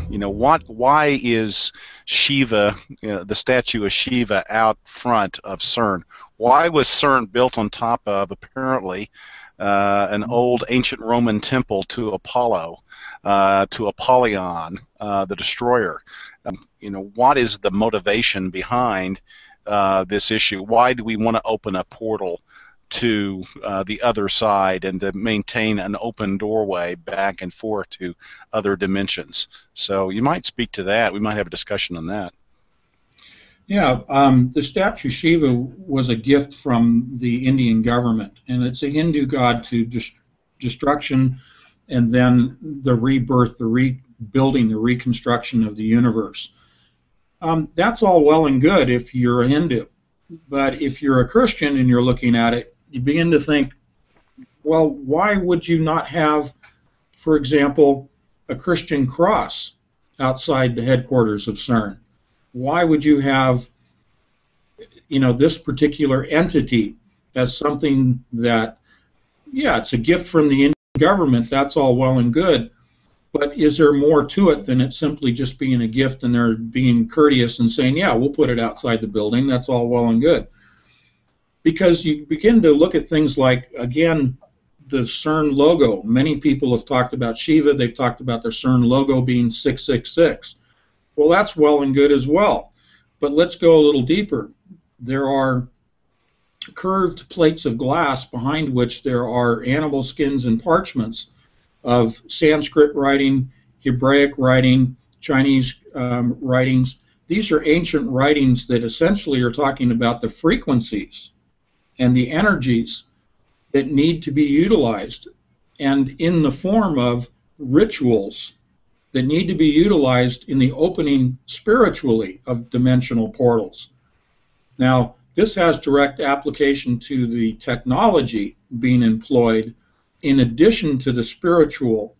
why is Shiva, the statue of Shiva, out front of CERN? Why was CERN built on top of, apparently, an old ancient Roman temple to Apollo, to Apollyon, the destroyer? What is the motivation behind this issue? Why do we want to open a portal to the other side and to maintain an open doorway back and forth to other dimensions? So you might speak to that. We might have a discussion on that. Yeah, the statue Shiva was a gift from the Indian government, and it's a Hindu god to destruction and then the rebirth, the rebuilding, the reconstruction of the universe. That's all well and good if you're a Hindu, but if you're a Christian and you're looking at it, you begin to think, well, why would you not have, for example, a Christian cross outside the headquarters of CERN? Why would you have, this particular entity as something that, yeah, it's a gift from the Indian government, that's all well and good, but is there more to it than it simply just being a gift and they're being courteous and saying, yeah, we'll put it outside the building, that's all well and good? Because you begin to look at things like, again, the CERN logo. Many people have talked about Shiva, they've talked about the CERN logo being 666. Well, that's well and good as well. But let's go a little deeper. There are curved plates of glass behind which there are animal skins and parchments of Sanskrit writing, Hebraic writing, Chinese writings. These are ancient writings that essentially are talking about the frequencies and the energies that need to be utilized, and in the form of rituals that need to be utilized in the opening spiritually of dimensional portals. Now, this has direct application to the technology being employed in addition to the spiritual,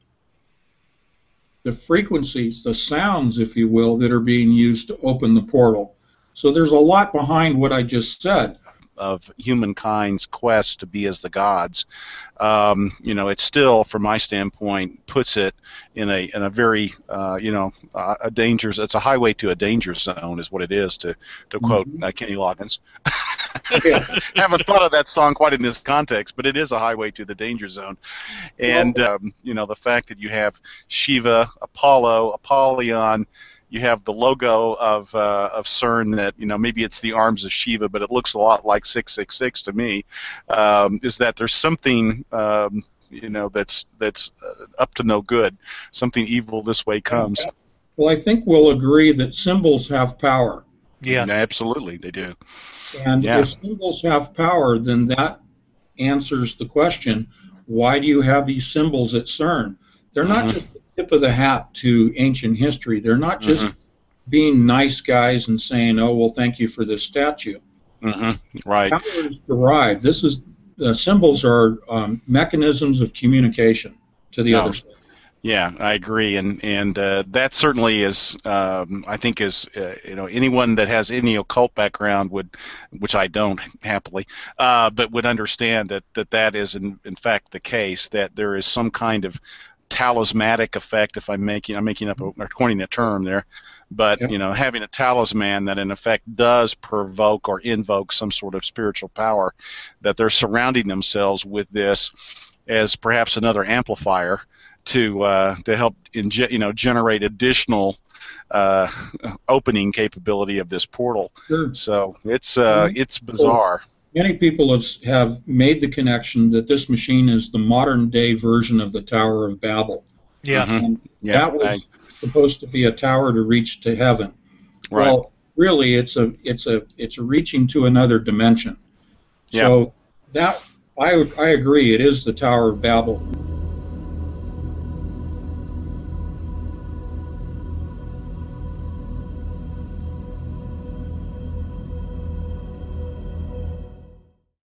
the frequencies, the sounds, if you will, that are being used to open the portal. So there's a lot behind what I just said. Of humankind's quest to be as the gods, it still, from my standpoint, puts it in a very a danger. It's a highway to a danger zone, is what it is. To quote Kenny Loggins. Haven't thought of that song quite in this context, but it is a highway to the danger zone. And the fact that you have Shiva, Apollo, Apollyon. You have the logo of CERN that, maybe it's the arms of Shiva, but it looks a lot like 666 to me. Is that there's something, that's up to no good. Something evil this way comes. Well, I think we'll agree that symbols have power. Yeah, absolutely, they do. And if symbols have power, then that answers the question, why do you have these symbols at CERN? They're not just tip of the hat to ancient history. They're not just being nice guys and saying, "Oh, well, thank you for this statue." Right. Power is derived. This is symbols are mechanisms of communication to the other side. Yeah, I agree, and that certainly is, I think, is anyone that has any occult background would, which I don't happily, but would understand that is in fact the case, that there is some kind of talismanic effect, if I'm making up or coining a term there, but having a talisman that in effect does provoke or invoke some sort of spiritual power, that they're surrounding themselves with this as perhaps another amplifier to help generate additional opening capability of this portal. Sure. So it's bizarre. Many people have made the connection that this machine is the modern-day version of the Tower of Babel. Yeah. That was supposed to be a tower to reach to heaven. Right. Well, really, it's a reaching to another dimension. So that I agree, it is the Tower of Babel.